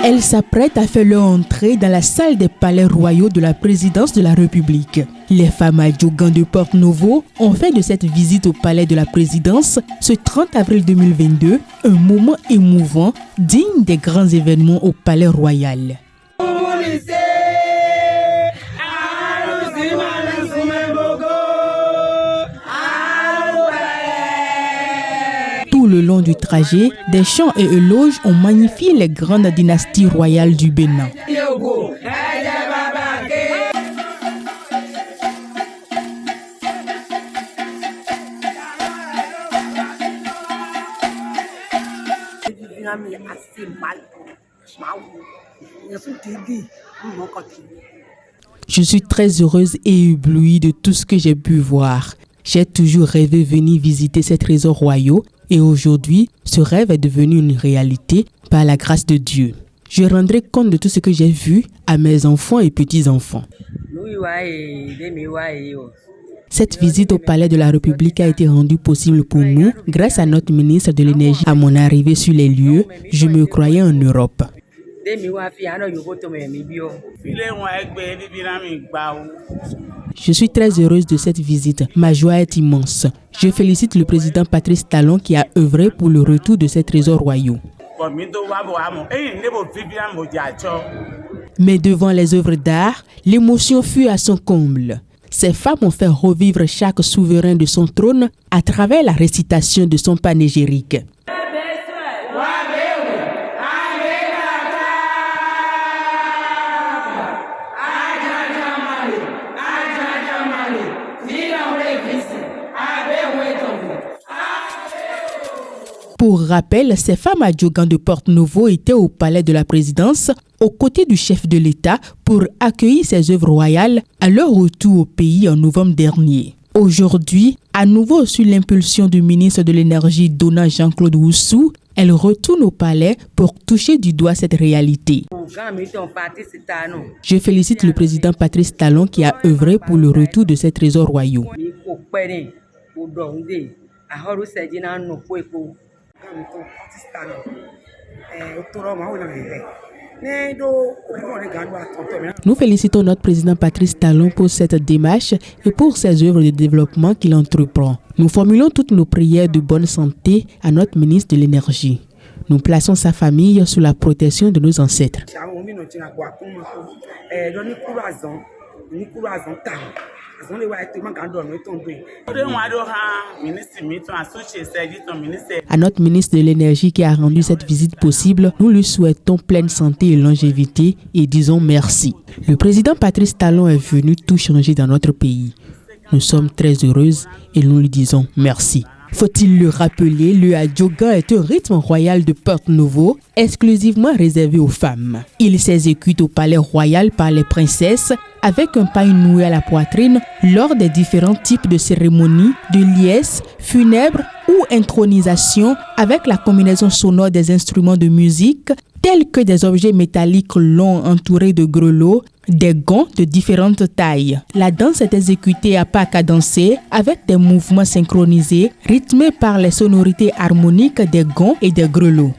Elle s'apprête à faire leur entrée dans la salle des palais royaux de la présidence de la République. Les femmes à Diogan de Porte-Novo ont fait de cette visite au palais de la présidence ce 30 avril 2022 un moment émouvant digne des grands événements au palais royal. Tout le long du trajet, des chants et éloges ont magnifié les grandes dynasties royales du Bénin. Je suis très heureuse et éblouie de tout ce que j'ai pu voir. J'ai toujours rêvé venir visiter ces trésors royaux et aujourd'hui, ce rêve est devenu une réalité par la grâce de Dieu. Je rendrai compte de tout ce que j'ai vu à mes enfants et petits-enfants. Cette visite au palais de la République a été rendue possible pour nous grâce à notre ministre de l'Énergie. À mon arrivée sur les lieux, je me croyais en Europe. Je suis très heureuse de cette visite. Ma joie est immense. Je félicite le président Patrice Talon qui a œuvré pour le retour de ces trésors royaux. Mais devant les œuvres d'art, l'émotion fut à son comble. Ces femmes ont fait revivre chaque souverain de son trône à travers la récitation de son panégyrique. Pour rappel, ces femmes à Diogan de Porte-Novo étaient au palais de la présidence, aux côtés du chef de l'État, pour accueillir ces œuvres royales à leur retour au pays en novembre dernier. Aujourd'hui, à nouveau sous l'impulsion du ministre de l'Énergie Dona Jean-Claude Oussou, elles retournent au palais pour toucher du doigt cette réalité. Je félicite le président Patrice Talon qui a œuvré pour le retour de ces trésors royaux. Nous félicitons notre président Patrice Talon pour cette démarche et pour ses œuvres de développement qu'il entreprend. Nous formulons toutes nos prières de bonne santé à notre ministre de l'Énergie. Nous plaçons sa famille sous la protection de nos ancêtres. À notre ministre de l'Énergie qui a rendu cette visite possible, nous lui souhaitons pleine santé et longévité et disons merci. Le président Patrice Talon est venu tout changer dans notre pays. Nous sommes très heureuses et nous lui disons merci. Faut-il le rappeler, le Diogan est un rythme royal de Porte-Novo exclusivement réservé aux femmes. Il s'exécute au palais royal par les princesses avec un paille noué à la poitrine lors des différents types de cérémonies de liesse, funèbres ou intronisation avec la combinaison sonore des instruments de musique tels que des objets métalliques longs entourés de grelots, des gants de différentes tailles. La danse est exécutée à pas cadencés avec des mouvements synchronisés rythmés par les sonorités harmoniques des gants et des grelots.